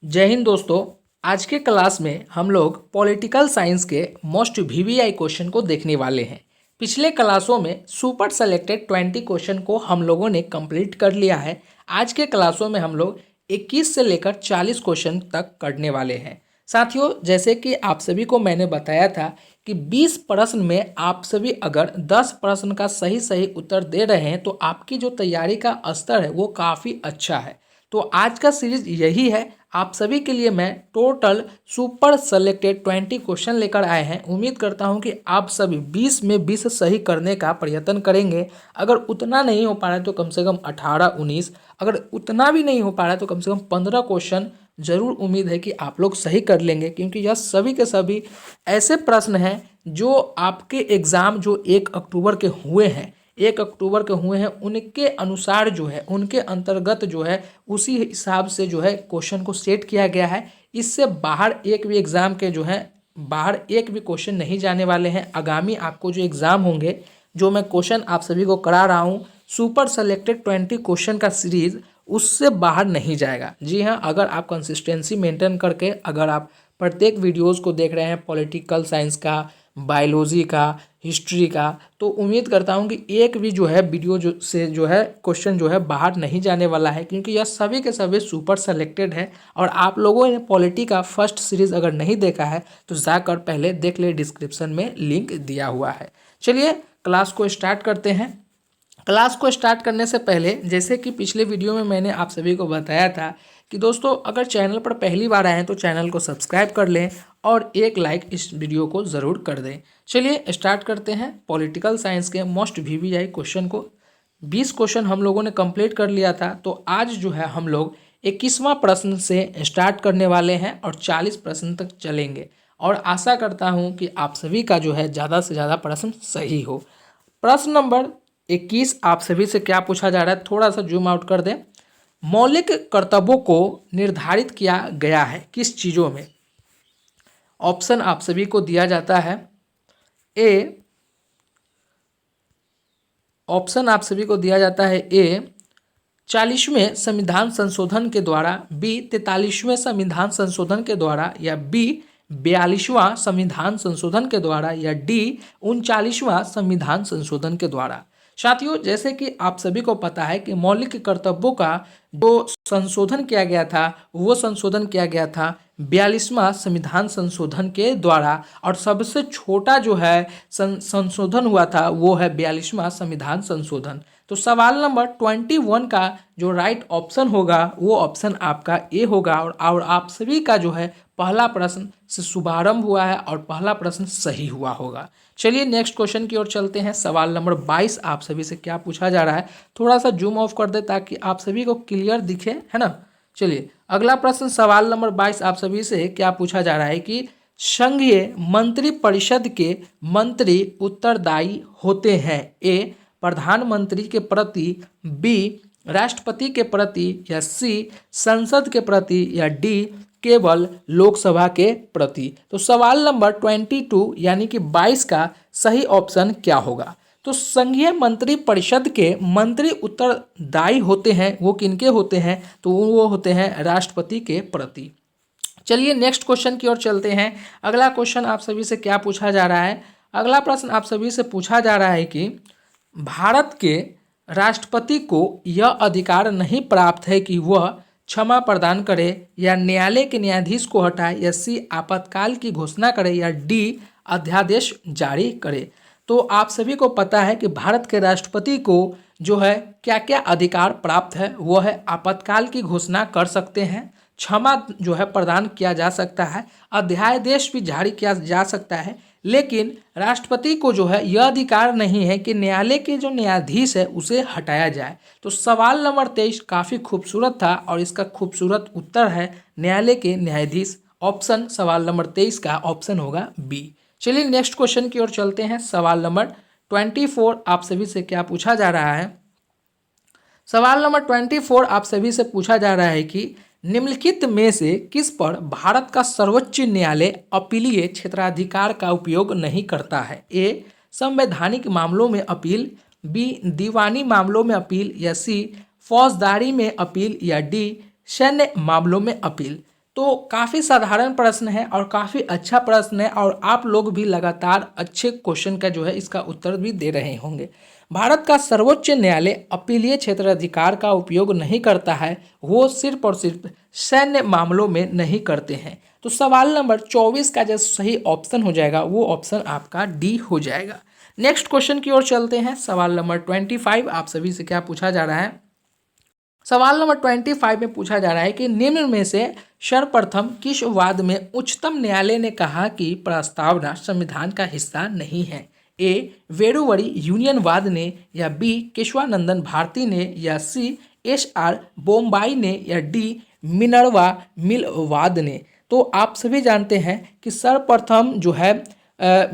जय हिंद दोस्तों। आज के क्लास में हम लोग पॉलिटिकल साइंस के मोस्ट वीवीआई क्वेश्चन को देखने वाले हैं। पिछले क्लासों में सुपर सेलेक्टेड 20 क्वेश्चन को हम लोगों ने कंप्लीट कर लिया है। आज के क्लासों में हम लोग 21 से लेकर 40 क्वेश्चन तक करने वाले हैं। साथियों, जैसे कि आप सभी को मैंने बताया था कि 20 प्रश्न में आप सभी अगर 10 प्रश्न का सही सही उत्तर दे रहे हैं तो आपकी जो तैयारी का स्तर है वो काफ़ी अच्छा है। तो आज का सीरीज यही है। आप सभी के लिए मैं टोटल सुपर सेलेक्टेड 20 क्वेश्चन लेकर आए हैं। उम्मीद करता हूं कि आप सभी 20 में 20 सही करने का प्रयत्न करेंगे। अगर उतना नहीं हो पा रहा है तो कम से कम 18-19, अगर उतना भी नहीं हो पा रहा है तो कम से कम 15 क्वेश्चन जरूर उम्मीद है कि आप लोग सही कर लेंगे, क्योंकि यह सभी के सभी ऐसे प्रश्न हैं जो आपके एग्ज़ाम जो 1 अक्टूबर के हुए हैं, 1 अक्टूबर के हुए हैं, उनके अनुसार जो है, उनके अंतर्गत जो है, उसी हिसाब से जो है क्वेश्चन को सेट किया गया है। इससे बाहर एक भी एग्ज़ाम के जो है, बाहर एक भी क्वेश्चन नहीं जाने वाले हैं। आगामी आपको जो एग्ज़ाम होंगे, जो मैं क्वेश्चन आप सभी को करा रहा हूँ, सुपर सेलेक्टेड 20 क्वेश्चन का सीरीज़ उससे बाहर नहीं जाएगा। जी हाँ, अगर आप कंसिस्टेंसी मेंटेन करके अगर आप प्रत्येक वीडियोज़ को देख रहे हैं, पॉलिटिकल साइंस का, बायोलॉजी का, हिस्ट्री का, तो उम्मीद करता हूं कि एक भी जो है वीडियो जो है क्वेश्चन जो है बाहर नहीं जाने वाला है, क्योंकि यह सभी के सभी सुपर सेलेक्टेड है। और आप लोगों ने पॉलिटी का फर्स्ट सीरीज़ अगर नहीं देखा है तो जाकर पहले देख ले, डिस्क्रिप्शन में लिंक दिया हुआ है। चलिए क्लास को स्टार्ट करते हैं। क्लास को स्टार्ट करने से पहले, जैसे कि पिछले वीडियो में मैंने आप सभी को बताया था कि दोस्तों अगर चैनल पर पहली बार आए हैं तो चैनल को सब्सक्राइब कर लें और एक लाइक इस वीडियो को ज़रूर कर दें। चलिए स्टार्ट करते हैं पॉलिटिकल साइंस के मोस्ट वीवीआई क्वेश्चन को। 20 क्वेश्चन हम लोगों ने कंप्लीट कर लिया था, तो आज जो है हम लोग 21वां प्रश्न से स्टार्ट करने वाले हैं और 40 प्रश्न तक चलेंगे। और आशा करता हूँ कि आप सभी का जो है ज़्यादा से ज़्यादा प्रश्न सही हो। प्रश्न नंबर 21 आप सभी से क्या पूछा जा रहा है, थोड़ा सा जूम आउट कर दें। मौलिक कर्तव्यों को निर्धारित किया गया है किस चीज़ों में? ऑप्शन आप सभी को दिया जाता है। ऑप्शन आप सभी को दिया जाता है ए 40वें संविधान संशोधन के द्वारा, बी 43वें संविधान संशोधन के द्वारा, या बी 42वां संविधान संशोधन के द्वारा, या डी 39वां संविधान संशोधन के द्वारा। साथियों, जैसे कि आप सभी को पता है कि मौलिक कर्तव्यों का जो संशोधन किया गया था वो संशोधन किया गया था 42वां संविधान संशोधन के द्वारा, और सबसे छोटा जो है संशोधन हुआ था वो है 42वां संविधान संशोधन। तो सवाल नंबर 21 का जो राइट ऑप्शन होगा वो ऑप्शन आपका ए होगा। और आप सभी का जो है पहला प्रश्न से शुभारंभ हुआ है और पहला प्रश्न सही हुआ होगा। चलिए नेक्स्ट क्वेश्चन की ओर चलते हैं। सवाल नंबर 22 आप सभी से क्या पूछा जा रहा है, थोड़ा सा जूम ऑफ कर दे ताकि आप सभी को क्लियर दिखे, है ना। चलिए अगला प्रश्न, सवाल नंबर 22 आप सभी से क्या पूछा जा रहा है कि संघीय मंत्री परिषद के मंत्री उत्तरदायी होते हैं? ए प्रधानमंत्री के प्रति, बी राष्ट्रपति के प्रति, या सी संसद के प्रति, या डी केवल लोकसभा के प्रति। तो सवाल नंबर 22 यानी कि 22 का सही ऑप्शन क्या होगा? तो संघीय मंत्री परिषद के मंत्री उत्तरदायी होते हैं, वो किनके होते हैं? तो वो होते हैं राष्ट्रपति के प्रति। चलिए नेक्स्ट क्वेश्चन की ओर चलते हैं। अगला क्वेश्चन आप सभी से क्या पूछा जा रहा है? अगला प्रश्न आप सभी से पूछा जा रहा है कि भारत के राष्ट्रपति को यह अधिकार नहीं प्राप्त है कि वह क्षमा प्रदान करे, या न्यायालय के न्यायाधीश को हटाए, या सी आपातकाल की घोषणा करे, या डी अध्यादेश जारी करे। तो आप सभी को पता है कि भारत के राष्ट्रपति को जो है क्या क्या अधिकार प्राप्त है, वो है आपातकाल की घोषणा कर सकते हैं, क्षमा जो है प्रदान किया जा सकता है, अध्यादेश भी जारी किया जा सकता है, लेकिन राष्ट्रपति को जो है यह अधिकार नहीं है कि न्यायालय के जो न्यायाधीश है उसे हटाया जाए। तो सवाल नंबर 23 काफ़ी खूबसूरत था और इसका खूबसूरत उत्तर है न्यायालय के न्यायाधीश। ऑप्शन सवाल नंबर 23 का ऑप्शन होगा बी। चलिए नेक्स्ट क्वेश्चन की ओर चलते हैं। सवाल नंबर 24 आप सभी से क्या पूछा जा रहा है? सवाल नंबर 24 आप सभी से पूछा जा रहा है कि निम्नलिखित में से किस पर भारत का सर्वोच्च न्यायालय अपीलीय क्षेत्राधिकार का उपयोग नहीं करता है? ए संवैधानिक मामलों में अपील, बी दीवानी मामलों में अपील, या सी फौजदारी में अपील, या डी सैन्य मामलों में अपील। तो काफ़ी साधारण प्रश्न है और काफ़ी अच्छा प्रश्न है और आप लोग भी लगातार अच्छे क्वेश्चन का जो है इसका उत्तर भी दे रहे होंगे। भारत का सर्वोच्च न्यायालय अपीलीय क्षेत्राधिकार का उपयोग नहीं करता है, वो सिर्फ और सिर्फ सैन्य मामलों में नहीं करते हैं। तो सवाल नंबर 24 का जो सही ऑप्शन हो जाएगा वो ऑप्शन आपका डी हो जाएगा। नेक्स्ट क्वेश्चन की ओर चलते हैं। सवाल नंबर 25 आप सभी से क्या पूछा जा रहा है। सवाल नंबर 25 में पूछा जा रहा है कि निम्न में से सर्वप्रथम किस वाद में उच्चतम न्यायालय ने कहा कि प्रस्तावना संविधान का हिस्सा नहीं है। ए वेरुवरी यूनियनवाद ने, या बी केशवानंदन भारती ने, या सी एस.आर. बोम्बाई ने, या डी मिनर्वा मिलवाद ने। तो आप सभी जानते हैं कि सर्वप्रथम जो है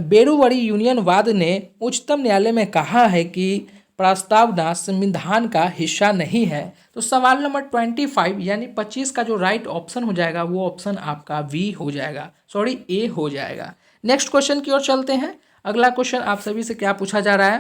बेरुवरी यूनियनवाद ने उच्चतम न्यायालय में कहा है कि प्रस्तावना संविधान का हिस्सा नहीं है। तो सवाल नंबर 25 यानी 25 का जो राइट ऑप्शन हो जाएगा वो ऑप्शन आपका वी हो जाएगा, सॉरी ए हो जाएगा। नेक्स्ट क्वेश्चन की ओर चलते हैं। अगला क्वेश्चन आप सभी से क्या पूछा जा रहा है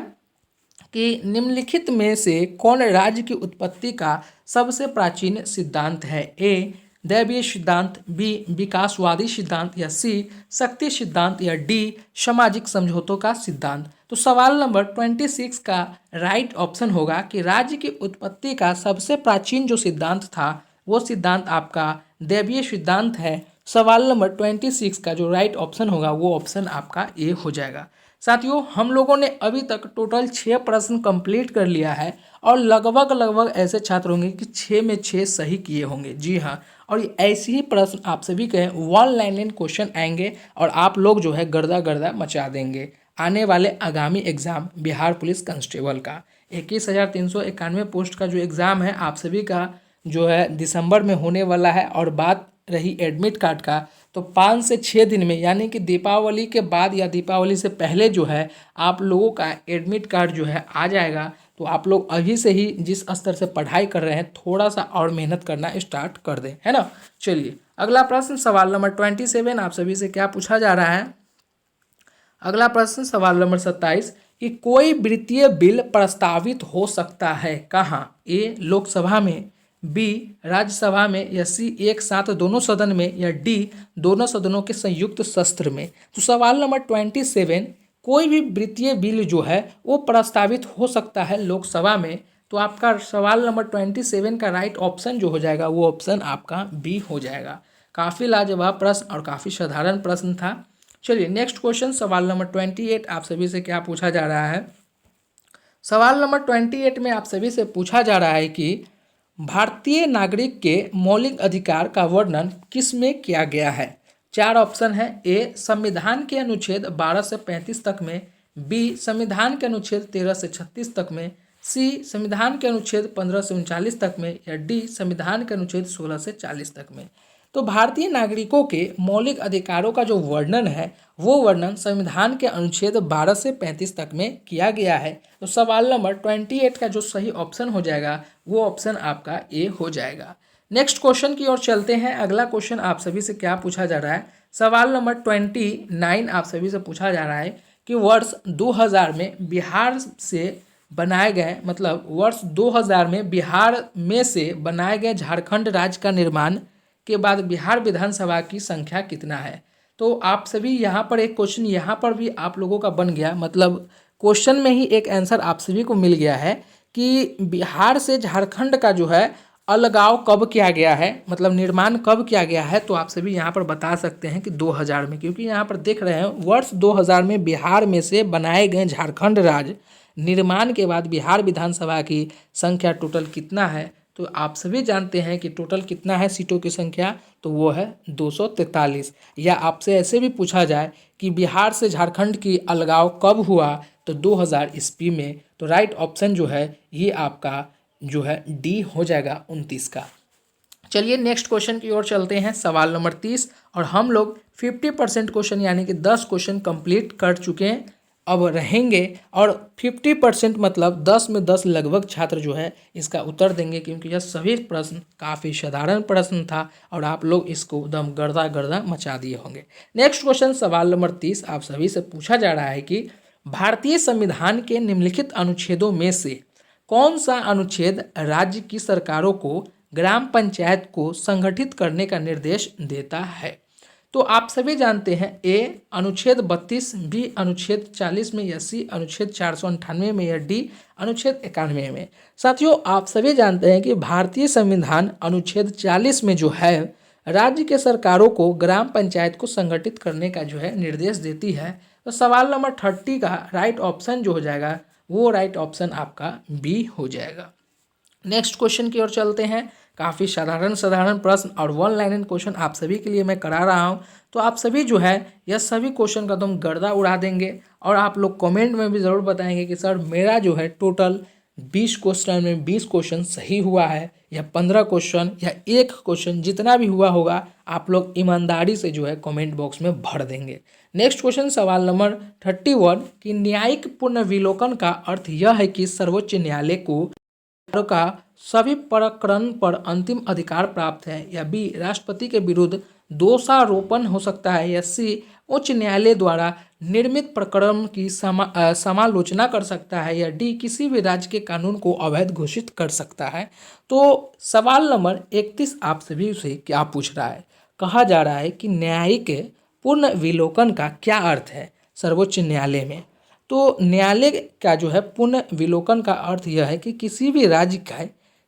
कि निम्नलिखित में से कौन राज्य की उत्पत्ति का सबसे प्राचीन सिद्धांत है। ए दैवीय सिद्धांत, बी विकासवादी सिद्धांत, या सी शक्ति सिद्धांत, या डी सामाजिक समझौतों का सिद्धांत। तो सवाल नंबर 26 का राइट ऑप्शन होगा कि राज्य की उत्पत्ति का सबसे प्राचीन जो सिद्धांत था वो सिद्धांत आपका दैवीय सिद्धांत है। सवाल नंबर 26 का जो राइट ऑप्शन होगा वो ऑप्शन आपका ए हो जाएगा। साथियों, हम लोगों ने अभी तक टोटल 6 प्रश्न कंप्लीट कर लिया है और लगभग ऐसे छात्र होंगे कि 6 में 6 सही किए होंगे। जी हाँ, और ऐसे ही प्रश्न आप सभी के 1 लाइन क्वेश्चन आएंगे और आप लोग जो है गर्दा मचा देंगे आने वाले आगामी एग्जाम बिहार पुलिस कांस्टेबल का। 21,391 पोस्ट का जो एग्ज़ाम है आप सभी का जो है दिसंबर में होने वाला है। और बात रही एडमिट कार्ड का, तो 5 से 6 दिन में यानी कि दीपावली के बाद या दीपावली से पहले जो है आप लोगों का एडमिट कार्ड जो है आ जाएगा। तो आप लोग अभी से ही जिस स्तर से पढ़ाई कर रहे हैं थोड़ा सा और मेहनत करना स्टार्ट कर दें, है ना। चलिए अगला प्रश्न सवाल नंबर 27 आप सभी से क्या पूछा जा रहा है। अगला प्रश्न सवाल नंबर 27 कि कोई वित्तीय बिल प्रस्तावित हो सकता है कहाँ। ए लोकसभा में, बी राज्यसभा में, या सी एक साथ दोनों सदन में, या डी दोनों सदनों के संयुक्त सत्र में। तो सवाल नंबर 27 कोई भी वित्तीय बिल जो है वो प्रस्तावित हो सकता है लोकसभा में। तो आपका सवाल नंबर 27 का राइट ऑप्शन जो हो जाएगा वो ऑप्शन आपका बी हो जाएगा। काफ़ी लाजवाब प्रश्न और काफ़ी साधारण प्रश्न था। चलिए नेक्स्ट क्वेश्चन सवाल नंबर 28 आप सभी से क्या पूछा जा रहा है। सवाल नंबर 28 में आप सभी से पूछा जा रहा है कि भारतीय नागरिक के मौलिक अधिकार का वर्णन किस में किया गया है। 4 ऑप्शन है। ए संविधान के अनुच्छेद 12 से 35 तक में, बी संविधान के अनुच्छेद 13 से 36 तक में, सी संविधान के अनुच्छेद 15 से 39 तक में, या डी संविधान के अनुच्छेद 16 से 40 तक में। तो भारतीय नागरिकों के मौलिक अधिकारों का जो वर्णन है वो वर्णन संविधान के अनुच्छेद 12 से 35 तक में किया गया है। तो सवाल नंबर 28 का जो सही ऑप्शन हो जाएगा वो ऑप्शन आपका ए हो जाएगा। नेक्स्ट क्वेश्चन की ओर चलते हैं। अगला क्वेश्चन आप सभी से क्या पूछा जा रहा है। सवाल नंबर 29 आप सभी से पूछा जा रहा है कि वर्ष 2000 में बिहार से बनाए गए, मतलब वर्ष 2000 में बिहार में से बनाए गए झारखंड राज्य का निर्माण के बाद बिहार विधानसभा की संख्या कितना है। तो आप सभी यहाँ पर एक क्वेश्चन यहाँ पर भी आप लोगों का बन गया, मतलब क्वेश्चन में ही एक आंसर आप सभी को मिल गया है कि बिहार से झारखंड का जो है अलगाव कब किया गया है, मतलब निर्माण कब किया गया है। तो आप सभी यहाँ पर बता सकते हैं कि 2000 में, क्योंकि यहाँ पर देख रहे हैं वर्ष 2000 में बिहार में से बनाए गए झारखंड राज्य निर्माण के बाद बिहार विधानसभा की संख्या टोटल कितना है। तो आप सभी जानते हैं कि टोटल कितना है सीटों की संख्या, तो वो है 243। या आपसे ऐसे भी पूछा जाए कि बिहार से झारखंड की अलगाव कब हुआ, तो 2000 ईस्वी में। तो राइट ऑप्शन जो है ये आपका जो है डी हो जाएगा 29 का। चलिए नेक्स्ट क्वेश्चन की ओर चलते हैं। सवाल नंबर 30 और हम लोग 50% क्वेश्चन यानी कि 10 क्वेश्चन कंप्लीट कर चुके हैं, अब रहेंगे। और 50% मतलब 10 में 10 लगभग छात्र जो है इसका उत्तर देंगे, क्योंकि यह सभी प्रश्न काफ़ी साधारण प्रश्न था और आप लोग इसको एकदम गर्दा मचा दिए होंगे। नेक्स्ट क्वेश्चन सवाल नंबर 30 आप सभी से पूछा जा रहा है कि भारतीय संविधान के निम्नलिखित अनुच्छेदों में से कौन सा अनुच्छेद राज्य की सरकारों को ग्राम पंचायत को संगठित करने का निर्देश देता है? तो आप सभी जानते हैं ए अनुच्छेद 32, बी अनुच्छेद 40 में, या सी अनुच्छेद 498 में, या डी अनुच्छेद 91 में। साथियों, आप सभी जानते हैं कि भारतीय संविधान अनुच्छेद 40 में जो है राज्य के सरकारों को ग्राम पंचायत को संगठित करने का जो है निर्देश देती है। तो सवाल नंबर 30 का राइट ऑप्शन जो हो जाएगा वो राइट ऑप्शन आपका बी हो जाएगा। नेक्स्ट क्वेश्चन की ओर चलते हैं। काफ़ी साधारण प्रश्न और वन लाइनर क्वेश्चन आप सभी के लिए मैं करा रहा हूं, तो आप सभी जो है यह सभी क्वेश्चन का तुम गर्दा उड़ा देंगे और आप लोग कमेंट में भी ज़रूर बताएंगे कि सर मेरा जो है टोटल 20 क्वेश्चन में 20 क्वेश्चन सही हुआ है, या 15 क्वेश्चन, या एक क्वेश्चन, जितना भी हुआ होगा आप लोग ईमानदारी से जो है कमेंट बॉक्स में भर देंगे। नेक्स्ट क्वेश्चन सवाल नंबर 31 कि न्यायिक पुनर्विलोकन का अर्थ यह है कि सर्वोच्च न्यायालय को का सभी प्रकरण पर अंतिम अधिकार प्राप्त है, या बी राष्ट्रपति के विरुद्ध दोषारोपण हो सकता है, या सी उच्च न्यायालय द्वारा निर्मित प्रकरण की समालोचना कर सकता है, या डी किसी भी राज्य के कानून को अवैध घोषित कर सकता है। तो सवाल नंबर 31 आप सभी से क्या पूछ रहा है? कहा जा रहा है कि न्यायिक पुनर्विलोकन का क्या अर्थ है सर्वोच्च न्यायालय में। तो न्यायालय का जो है पुनर्विलोकन का अर्थ यह है कि किसी भी राज्य का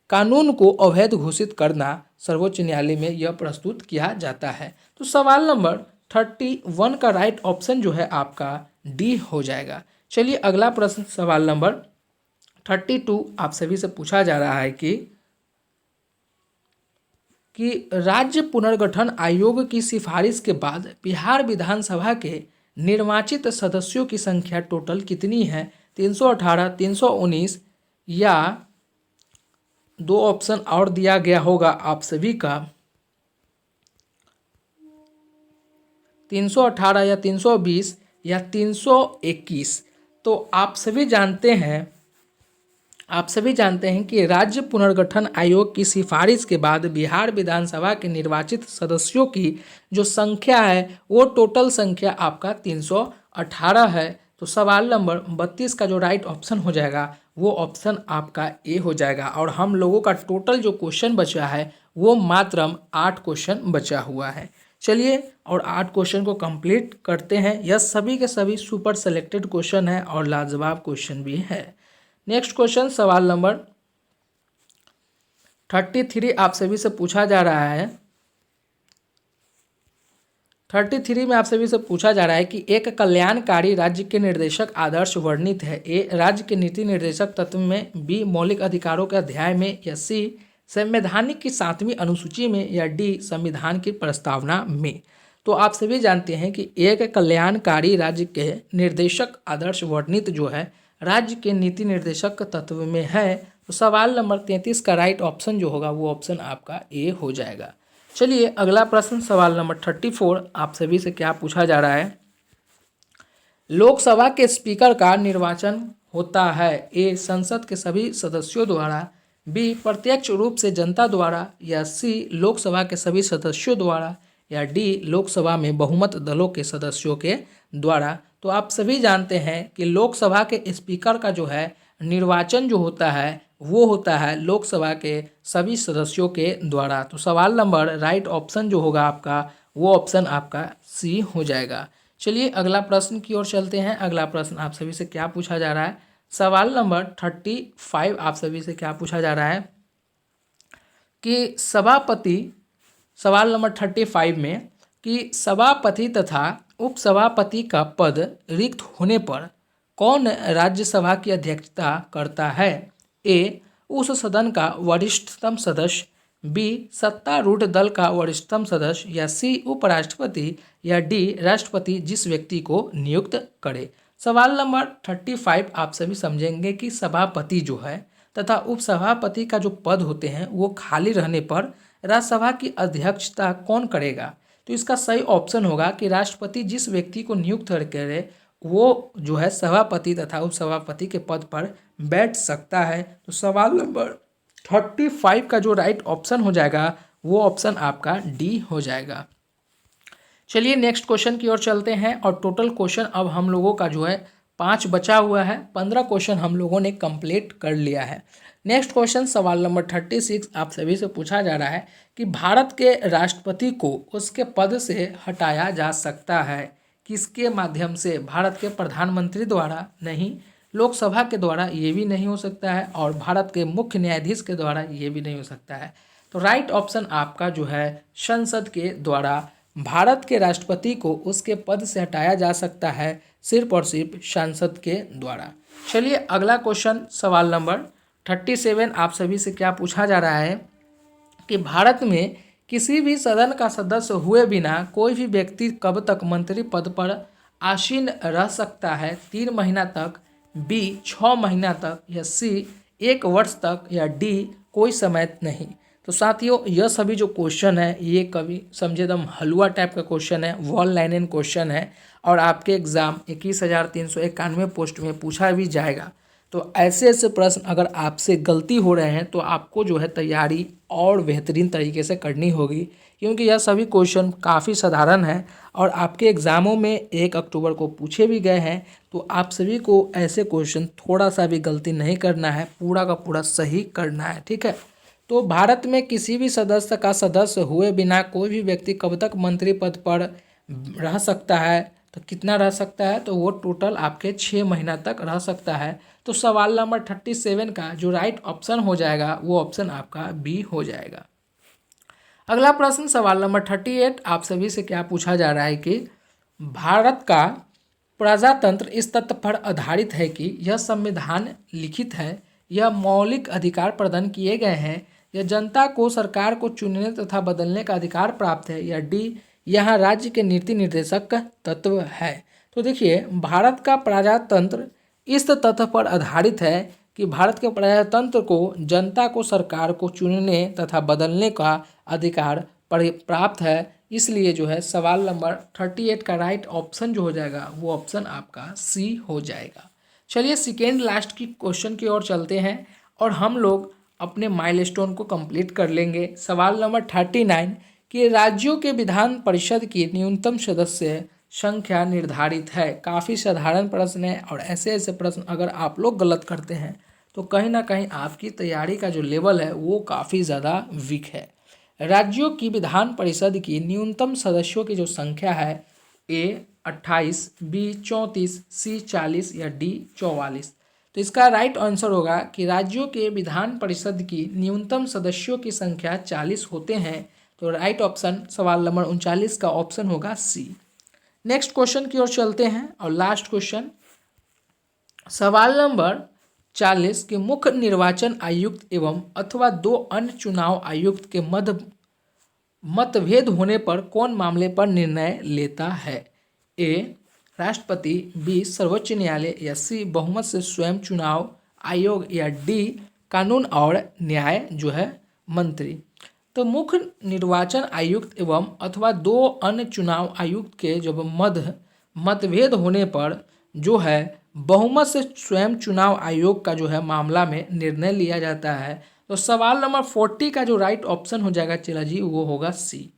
कानून को अवैध घोषित करना सर्वोच्च न्यायालय में यह प्रस्तुत किया जाता है। तो सवाल नंबर 31 का राइट ऑप्शन जो है आपका डी हो जाएगा। चलिए अगला प्रश्न सवाल नंबर 32 आप सभी से पूछा जा रहा है कि राज्य पुनर्गठन आयोग की सिफारिश के बाद बिहार विधानसभा के निर्वाचित सदस्यों की संख्या टोटल कितनी है? 318, 319, या दो ऑप्शन और दिया गया होगा आप सभी का, 318 या 320 या 321। तो आप सभी जानते हैं कि राज्य पुनर्गठन आयोग की सिफारिश के बाद बिहार विधानसभा के निर्वाचित सदस्यों की जो संख्या है वो टोटल संख्या आपका 318 है। तो सवाल नंबर 32 का जो राइट ऑप्शन हो जाएगा वो ऑप्शन आपका ए हो जाएगा। और हम लोगों का टोटल जो क्वेश्चन बचा है वो मात्र 8 क्वेश्चन बचा हुआ है। चलिए और 8 क्वेश्चन को कंप्लीट करते हैं। यह सभी के सभी सुपर सेलेक्टेड क्वेश्चन है और लाजवाब क्वेश्चन भी है। नेक्स्ट क्वेश्चन सवाल नंबर 33 आप सभी से पूछा जा रहा है। 33 में आप सभी से पूछा जा रहा है कि एक कल्याणकारी राज्य के निर्देशक आदर्श वर्णित है। ए राज्य के नीति निर्देशक तत्व में, बी मौलिक अधिकारों के अध्याय में, या सी संवैधानिक की 7वीं अनुसूची में, या डी संविधान की प्रस्तावना में। तो आप सभी जानते हैं कि एक कल्याणकारी राज्य के निर्देशक आदर्श वर्णित जो है राज्य के नीति निर्देशक तत्व में है। तो सवाल नंबर 33 का राइट ऑप्शन जो होगा वो ऑप्शन आपका ए हो जाएगा। चलिए अगला प्रश्न सवाल नंबर 34 आप सभी से क्या पूछा जा रहा है। लोकसभा के स्पीकर का निर्वाचन होता है। ए संसद के सभी सदस्यों द्वारा, बी प्रत्यक्ष रूप से जनता द्वारा, या सी लोकसभा के सभी सदस्यों द्वारा, या डी लोकसभा में बहुमत दलों के सदस्यों के द्वारा। तो आप सभी जानते हैं कि लोकसभा के स्पीकर का जो है निर्वाचन जो होता है वो होता है लोकसभा के सभी सदस्यों के द्वारा। तो सवाल नंबर राइट ऑप्शन जो होगा आपका वो ऑप्शन आपका सी हो जाएगा। चलिए अगला प्रश्न की ओर चलते हैं। अगला प्रश्न आप सभी से क्या पूछा जा रहा है। सवाल नंबर 35 आप सभी से क्या पूछा जा रहा है कि सवाल नंबर 35 में कि सभापति तथा उपसभापति का पद रिक्त होने पर कौन राज्यसभा की अध्यक्षता करता है। ए उस सदन का वरिष्ठतम सदस्य, बी सत्तारूढ़ दल का वरिष्ठतम सदस्य, या सी उपराष्ट्रपति, या डी राष्ट्रपति जिस व्यक्ति को नियुक्त करे। सवाल नंबर 35 आप सभी समझेंगे कि सभापति जो है तथा उपसभापति का जो पद होते हैं वो खाली रहने पर राज्यसभा की अध्यक्षता कौन करेगा। तो इसका सही ऑप्शन होगा कि राष्ट्रपति जिस व्यक्ति को नियुक्त करे वो जो है सभापति तथा उपसभापति के पद पर बैठ सकता है। तो सवाल नंबर 35 का जो राइट ऑप्शन हो जाएगा वो ऑप्शन आपका डी हो जाएगा। चलिए नेक्स्ट क्वेश्चन की ओर चलते हैं और टोटल क्वेश्चन अब हम लोगों का जो है 5 बचा हुआ है। 15 क्वेश्चन हम लोगों ने कंप्लीट कर लिया है। नेक्स्ट क्वेश्चन सवाल नंबर 36 आप सभी से पूछा जा रहा है कि भारत के राष्ट्रपति को उसके पद से हटाया जा सकता है किसके माध्यम से? भारत के प्रधानमंत्री द्वारा नहीं, लोकसभा के द्वारा ये भी नहीं हो सकता है, और भारत के मुख्य न्यायाधीश के द्वारा ये भी नहीं हो सकता है। तो राइट ऑप्शन आपका जो है संसद के द्वारा भारत के राष्ट्रपति को उसके पद से हटाया जा सकता है सिर्फ और सिर्फ संसद के द्वारा। चलिए अगला क्वेश्चन सवाल नंबर 37 आप सभी से क्या पूछा जा रहा है कि भारत में किसी भी सदन का सदस्य हुए बिना कोई भी व्यक्ति कब तक मंत्री पद पर आसीन रह सकता है? 3 महीना तक, बी 6 महीना तक, या सी 1 वर्ष तक, या डी कोई समय नहीं। तो साथियों यह सभी जो क्वेश्चन है ये कभी समझे एकदम हलवा टाइप का क्वेश्चन है, वन लाइन इन क्वेश्चन है, और आपके एग्ज़ाम 21,391 पोस्ट में पूछा भी जाएगा। तो ऐसे ऐसे प्रश्न अगर आपसे गलती हो रहे हैं तो आपको जो है तैयारी और बेहतरीन तरीके से करनी होगी, क्योंकि यह सभी क्वेश्चन काफ़ी साधारण है और आपके एग्ज़ामों में 1 अक्टूबर को पूछे भी गए हैं। तो आप सभी को ऐसे क्वेश्चन थोड़ा सा भी गलती नहीं करना है, पूरा का पूरा सही करना है, ठीक है। तो भारत में किसी भी सदस्य का सदस्य हुए बिना कोई भी व्यक्ति कब तक मंत्री पद पर रह सकता है? तो कितना रह सकता है? तो वो टोटल आपके 6 महीना तक रह सकता है। तो सवाल नंबर 37 का जो राइट ऑप्शन हो जाएगा वो ऑप्शन आपका बी हो जाएगा। अगला प्रश्न सवाल नंबर 38 आप सभी से क्या पूछा जा रहा है कि भारत का प्रजातंत्र इस तथ्य पर आधारित है कि यह संविधान लिखित है, यह मौलिक अधिकार प्रदान किए गए हैं, यह जनता को सरकार को चुनने तथा बदलने का अधिकार प्राप्त है, या डी यहाँ राज्य के नीति निर्देशक तत्व है। तो देखिए भारत का प्रजातंत्र इस तथ्य पर आधारित है कि भारत के प्रजातंत्र को जनता को सरकार को चुनने तथा बदलने का अधिकार प्राप्त है, इसलिए जो है सवाल नंबर 38 का राइट ऑप्शन जो हो जाएगा वो ऑप्शन आपका सी हो जाएगा। चलिए सेकेंड लास्ट की क्वेश्चन की ओर चलते हैं और हम लोग अपने माइलस्टोन को कंप्लीट कर लेंगे। सवाल नंबर 39 कि राज्यों के विधान परिषद की न्यूनतम सदस्य संख्या निर्धारित है। काफ़ी साधारण प्रश्न है और ऐसे ऐसे प्रश्न अगर आप लोग गलत करते हैं तो कहीं ना कहीं आपकी तैयारी का जो लेवल है वो काफ़ी ज़्यादा वीक है। राज्यों की विधान परिषद की न्यूनतम सदस्यों की जो संख्या है ए 28, बी 34, सी 40 या डी 44। तो इसका राइट आंसर होगा कि राज्यों के विधान परिषद की न्यूनतम सदस्यों की संख्या 40 होते हैं। तो राइट ऑप्शन सवाल नंबर 39 का ऑप्शन होगा सी। नेक्स्ट क्वेश्चन की ओर चलते हैं और लास्ट क्वेश्चन सवाल नंबर 40 के मुख्य निर्वाचन आयुक्त एवं अथवा 2 अन्य चुनाव आयुक्त के मतभेद होने पर कौन मामले पर निर्णय लेता है? ए राष्ट्रपति, बी सर्वोच्च न्यायालय, या सी बहुमत से स्वयं चुनाव आयोग, या डी कानून और न्याय जो है मंत्री। तो मुख्य निर्वाचन आयुक्त एवं अथवा 2 अन्य चुनाव आयुक्त के जब मतभेद होने पर जो है बहुमत से स्वयं चुनाव आयोग का जो है मामला में निर्णय लिया जाता है। तो सवाल नंबर 40 का जो राइट ऑप्शन हो जाएगा चला जी वो होगा सी।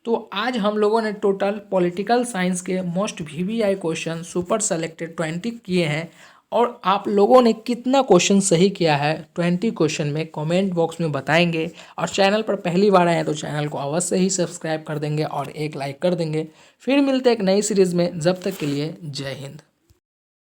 तो आज हम लोगों ने टोटल पॉलिटिकल साइंस के most VVI question super selected 20 किए हैं और आप लोगों ने कितना क्वेश्चन सही किया है 20 क्वेश्चन में कमेंट बॉक्स में बताएंगे। और चैनल पर पहली बार आए हैं तो चैनल को अवश्य ही सब्सक्राइब कर देंगे और एक लाइक कर देंगे। फिर मिलते हैं एक नई सीरीज़ में, जब तक के लिए जय हिंद।